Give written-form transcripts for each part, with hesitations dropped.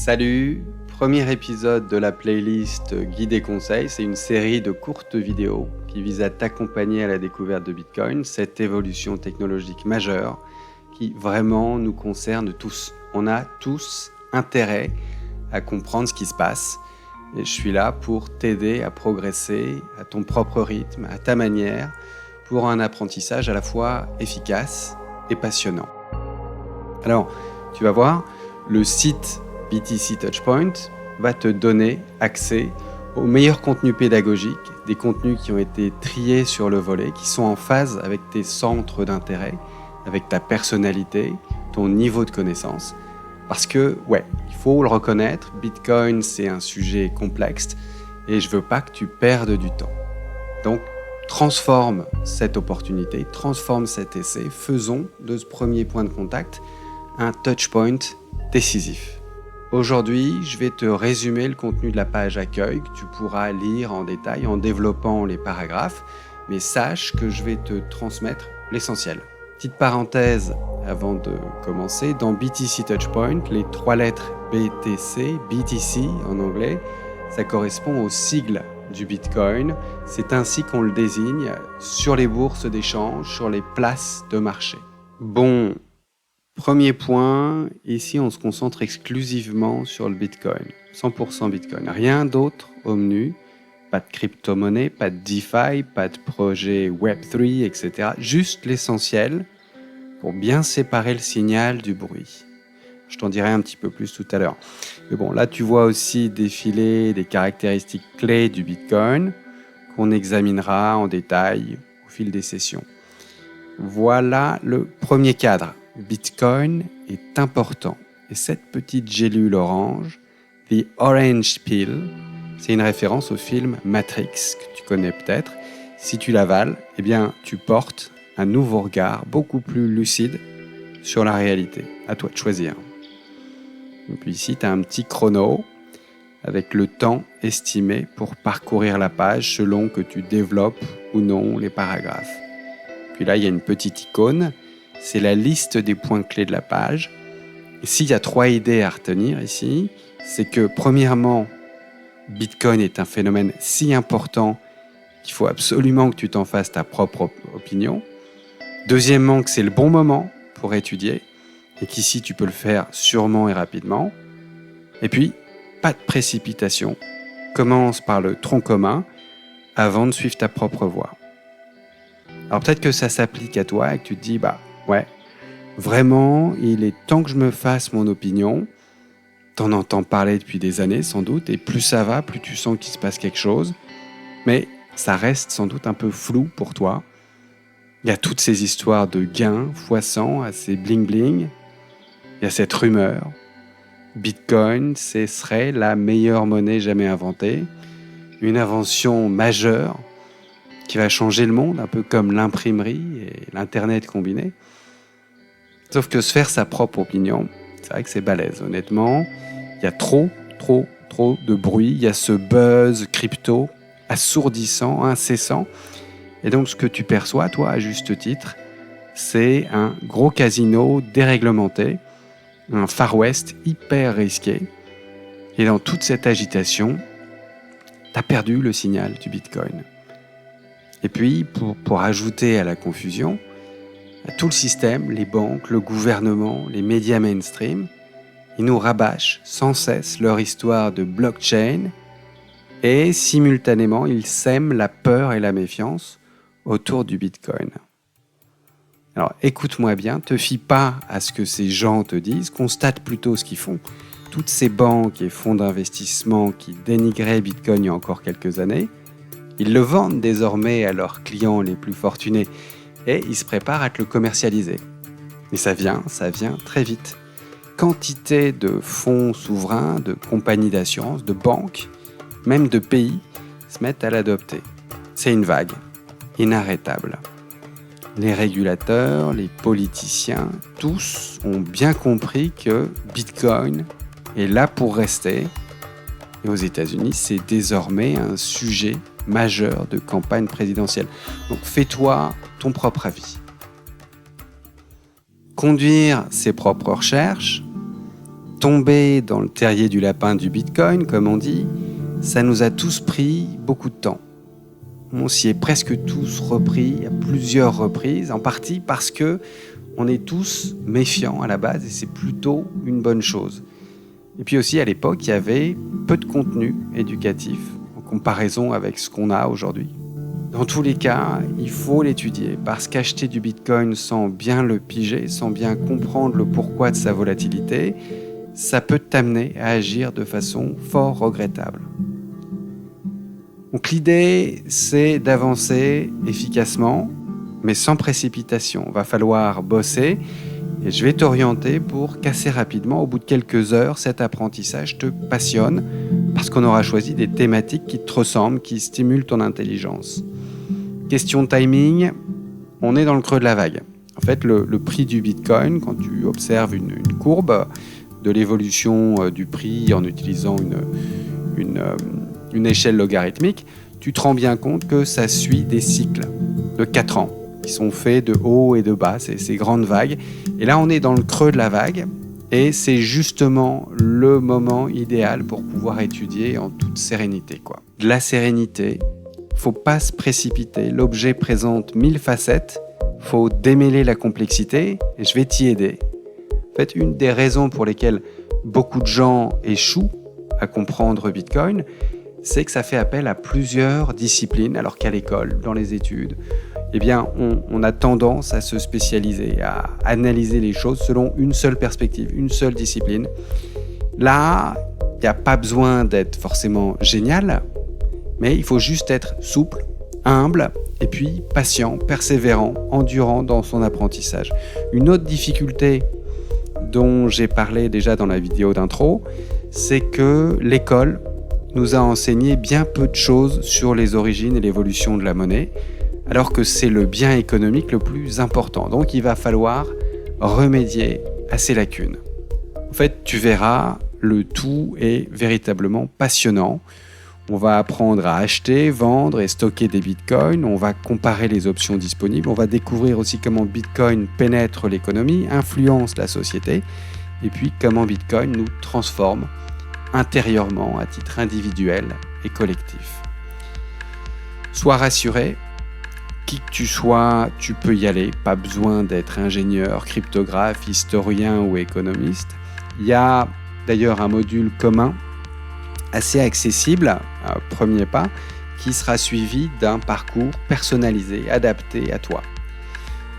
Salut, premier épisode de la playlist Guide et conseils. C'est une série de courtes vidéos qui vise à t'accompagner à la découverte de Bitcoin, cette évolution technologique majeure qui vraiment nous concerne tous. On a tous intérêt à comprendre ce qui se passe et je suis là pour t'aider à progresser à ton propre rythme, à ta manière, pour un apprentissage à la fois efficace et passionnant. Alors, tu vas voir, le site BTC Touchpoint va te donner accès aux meilleurs contenus pédagogiques, des contenus qui ont été triés sur le volet, qui sont en phase avec tes centres d'intérêt, avec ta personnalité, ton niveau de connaissance. Parce que, il faut le reconnaître, Bitcoin, c'est un sujet complexe et je veux pas que tu perdes du temps. Donc, transforme cette opportunité, transforme cet essai, faisons de ce premier point de contact un touchpoint décisif. Aujourd'hui, je vais te résumer le contenu de la page accueil que tu pourras lire en détail en développant les paragraphes, mais sache que je vais te transmettre l'essentiel. Petite parenthèse avant de commencer, dans BTC Touchpoint, les 3 lettres BTC en anglais, ça correspond au sigle du Bitcoin. C'est ainsi qu'on le désigne sur les bourses d'échange, sur les places de marché. Bon, premier point, ici on se concentre exclusivement sur le Bitcoin, 100% Bitcoin, rien d'autre au menu, pas de crypto-monnaie, pas de DeFi, pas de projet Web3, etc. Juste l'essentiel pour bien séparer le signal du bruit. Je t'en dirai un petit peu plus tout à l'heure. Mais bon, là tu vois aussi défiler des caractéristiques clés du Bitcoin qu'on examinera en détail au fil des sessions. Voilà le premier cadre. Bitcoin est important. Et cette petite gélule orange, The Orange Pill, c'est une référence au film Matrix, que tu connais peut-être. Si tu l'avales, tu portes un nouveau regard beaucoup plus lucide sur la réalité. À toi de choisir. Et puis ici, tu as un petit chrono avec le temps estimé pour parcourir la page selon que tu développes ou non les paragraphes. Puis là, il y a une petite icône, c'est la liste des points clés de la page. Et s'il y a 3 idées à retenir ici, c'est que premièrement, Bitcoin est un phénomène si important qu'il faut absolument que tu t'en fasses ta propre opinion. Deuxièmement, que c'est le bon moment pour étudier et qu'ici tu peux le faire sûrement et rapidement. Et puis, pas de précipitation. Commence par le tronc commun avant de suivre ta propre voie. Alors peut-être que ça s'applique à toi et que tu te dis, vraiment, il est temps que je me fasse mon opinion. T'en entends parler depuis des années sans doute, et plus ça va, plus tu sens qu'il se passe quelque chose. Mais ça reste sans doute un peu flou pour toi. Il y a toutes ces histoires de gains x100 assez bling-bling. Il y a cette rumeur. Bitcoin, ce serait la meilleure monnaie jamais inventée. Une invention majeure qui va changer le monde, un peu comme l'imprimerie et l'Internet combiné. Sauf que se faire sa propre opinion, c'est vrai que c'est balèze. Honnêtement, il y a trop de bruit. Il y a ce buzz crypto assourdissant, incessant. Et donc, ce que tu perçois, toi, à juste titre, c'est un gros casino déréglementé, un Far West hyper risqué. Et dans toute cette agitation, tu as perdu le signal du Bitcoin. Et puis, pour ajouter à la confusion, à tout le système, les banques, le gouvernement, les médias mainstream, ils nous rabâchent sans cesse leur histoire de blockchain et simultanément, ils sèment la peur et la méfiance autour du Bitcoin. Alors, écoute-moi bien, te fie pas à ce que ces gens te disent, constate plutôt ce qu'ils font. Toutes ces banques et fonds d'investissement qui dénigraient Bitcoin il y a encore quelques années, ils le vendent désormais à leurs clients les plus fortunés et ils se préparent à te le commercialiser. Et ça vient très vite. Quantité de fonds souverains, de compagnies d'assurance, de banques, même de pays se mettent à l'adopter. C'est une vague inarrêtable. Les régulateurs, les politiciens, tous ont bien compris que Bitcoin est là pour rester. Et aux États-Unis, c'est désormais un sujet majeur de campagne présidentielle. Donc fais-toi ton propre avis. Conduire ses propres recherches, Tomber dans le terrier du lapin du Bitcoin, comme on dit, ça nous a tous pris beaucoup de temps. On s'y est presque tous repris à plusieurs reprises, en partie parce que on est tous méfiants à la base et c'est plutôt une bonne chose. Et puis aussi à l'époque, il y avait peu de contenu éducatif en comparaison avec ce qu'on a aujourd'hui. Dans tous les cas, il faut l'étudier parce qu'acheter du Bitcoin sans bien le piger, sans bien comprendre le pourquoi de sa volatilité, ça peut t'amener à agir de façon fort regrettable. Donc l'idée, c'est d'avancer efficacement, mais sans précipitation. Il va falloir bosser et je vais t'orienter pour qu'assez rapidement, au bout de quelques heures, cet apprentissage te passionne parce qu'on aura choisi des thématiques qui te ressemblent, qui stimulent ton intelligence. Question de timing, on est dans le creux de la vague. En fait, le prix du Bitcoin, quand tu observes une courbe de l'évolution du prix en utilisant une échelle logarithmique, tu te rends bien compte que ça suit des cycles de 4 ans qui sont faits de haut et de bas, ces grandes vagues. Et là, on est dans le creux de la vague et c'est justement le moment idéal pour pouvoir étudier en toute sérénité, quoi. De la sérénité, faut pas se précipiter. L'objet présente 1000 facettes, faut démêler la complexité et je vais t'y aider. En fait, une des raisons pour lesquelles beaucoup de gens échouent à comprendre Bitcoin, c'est que ça fait appel à plusieurs disciplines, alors qu'à l'école, dans les études, eh bien, on a tendance à se spécialiser, à analyser les choses selon une seule perspective, une seule discipline. Là, il n'y a pas besoin d'être forcément génial, mais il faut juste être souple, humble, et puis patient, persévérant, endurant dans son apprentissage. Une autre difficulté dont j'ai parlé déjà dans la vidéo d'intro, c'est que l'école nous a enseigné bien peu de choses sur les origines et l'évolution de la monnaie, alors que c'est le bien économique le plus important. Donc il va falloir remédier à ces lacunes. En fait, tu verras, le tout est véritablement passionnant. On va apprendre à acheter, vendre et stocker des bitcoins. On va comparer les options disponibles. On va découvrir aussi comment Bitcoin pénètre l'économie, influence la société, et puis comment Bitcoin nous transforme intérieurement à titre individuel et collectif. Sois rassuré, qui que tu sois, tu peux y aller. Pas besoin d'être ingénieur, cryptographe, historien ou économiste. Il y a d'ailleurs un module commun assez accessible, premier pas, qui sera suivi d'un parcours personnalisé, adapté à toi.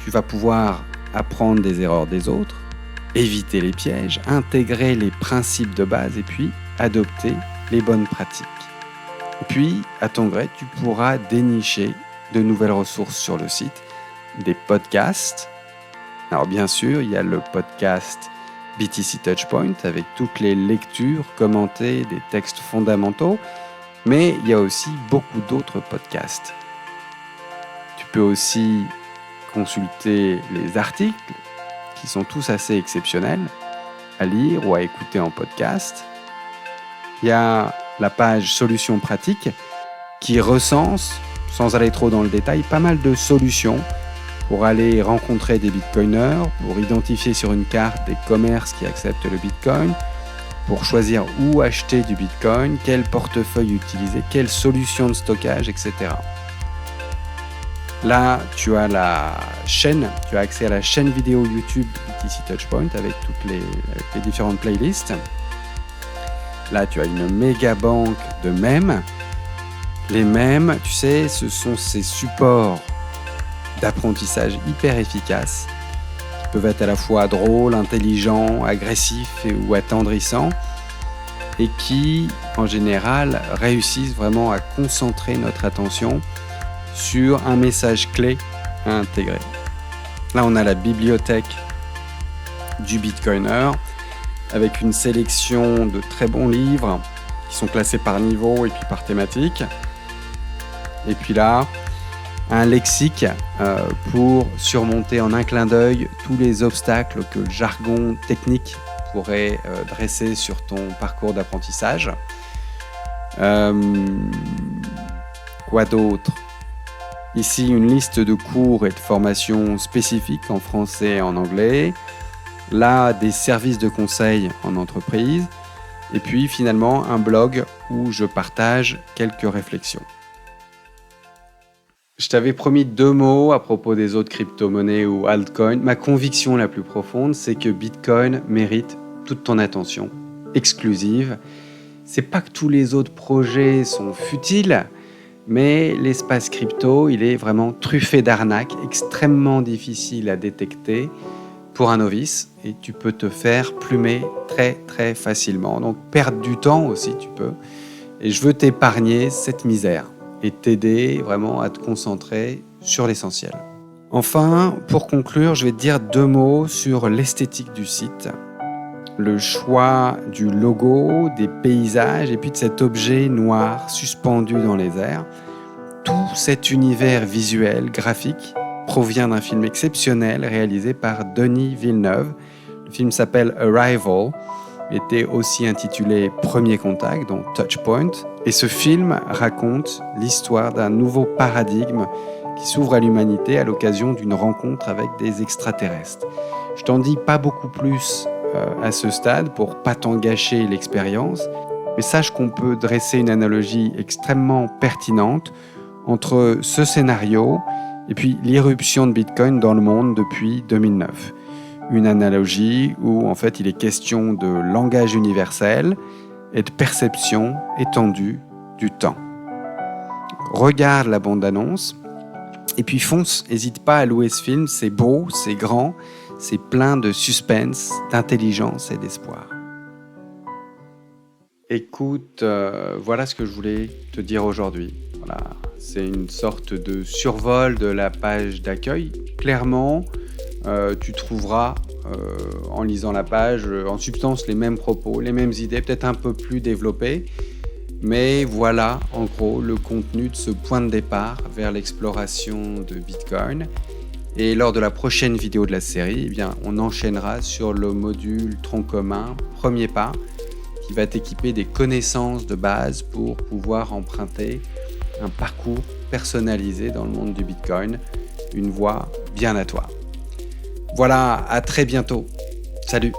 Tu vas pouvoir apprendre des erreurs des autres, éviter les pièges, intégrer les principes de base et puis adopter les bonnes pratiques. Et puis, à ton gré, tu pourras dénicher de nouvelles ressources sur le site, des podcasts. Alors bien sûr, il y a le podcast BTC Touchpoint avec toutes les lectures commentées des textes fondamentaux, mais il y a aussi beaucoup d'autres podcasts. Tu peux aussi consulter les articles qui sont tous assez exceptionnels à lire ou à écouter en podcast. Il y a la page Solutions pratiques qui recense, sans aller trop dans le détail, pas mal de solutions pour aller rencontrer des bitcoiners, pour identifier sur une carte des commerces qui acceptent le bitcoin, pour choisir où acheter du bitcoin, quel portefeuille utiliser, quelle solution de stockage, etc. Là, tu as tu as accès à la chaîne vidéo YouTube BTC Touchpoint avec toutes les différentes playlists. Là, tu as une méga banque de mèmes. Les mèmes, tu sais, ce sont ces supports d'apprentissage hyper efficaces qui peuvent être à la fois drôles, intelligents, agressifs ou attendrissants et qui, en général, réussissent vraiment à concentrer notre attention sur un message clé à intégrer. Là, on a la bibliothèque du Bitcoiner avec une sélection de très bons livres qui sont classés par niveau et puis par thématique. Et puis là, un lexique pour surmonter en un clin d'œil tous les obstacles que le jargon technique pourrait dresser sur ton parcours d'apprentissage. Quoi d'autre ? Ici, une liste de cours et de formations spécifiques en français et en anglais. Là, des services de conseil en entreprise. Et puis finalement, un blog où je partage quelques réflexions. Je t'avais promis 2 mots à propos des autres crypto-monnaies ou altcoins. Ma conviction la plus profonde, c'est que Bitcoin mérite toute ton attention, exclusive. C'est pas que tous les autres projets sont futiles, mais l'espace crypto, il est vraiment truffé d'arnaques, extrêmement difficile à détecter pour un novice, et tu peux te faire plumer très très facilement. Donc perdre du temps aussi, tu peux. Et je veux t'épargner cette misère et t'aider vraiment à te concentrer sur l'essentiel. Enfin, pour conclure, je vais te dire 2 mots sur l'esthétique du site. Le choix du logo, des paysages et puis de cet objet noir suspendu dans les airs. Tout cet univers visuel, graphique, provient d'un film exceptionnel réalisé par Denis Villeneuve. Le film s'appelle Arrival, était aussi intitulé Premier Contact, donc Touchpoint. Et ce film raconte l'histoire d'un nouveau paradigme qui s'ouvre à l'humanité à l'occasion d'une rencontre avec des extraterrestres. Je t'en dis pas beaucoup plus à ce stade pour pas t'en gâcher l'expérience, mais sache qu'on peut dresser une analogie extrêmement pertinente entre ce scénario et puis l'irruption de Bitcoin dans le monde depuis 2009. Une analogie où en fait il est question de langage universel et de perception étendue du temps. Regarde la bande-annonce et puis fonce, n'hésite pas à louer ce film, c'est beau, c'est grand, c'est plein de suspense, d'intelligence et d'espoir. Écoute, voilà ce que je voulais te dire aujourd'hui. Voilà, c'est une sorte de survol de la page d'accueil. Clairement, tu trouveras en lisant la page en substance les mêmes propos, les mêmes idées, peut-être un peu plus développées. Mais voilà en gros le contenu de ce point de départ vers l'exploration de Bitcoin. Et lors de la prochaine vidéo de la série, eh bien, on enchaînera sur le module tronc commun, premier pas, qui va t'équiper des connaissances de base pour pouvoir emprunter un parcours personnalisé dans le monde du Bitcoin, une voie bien à toi. Voilà, à très bientôt. Salut!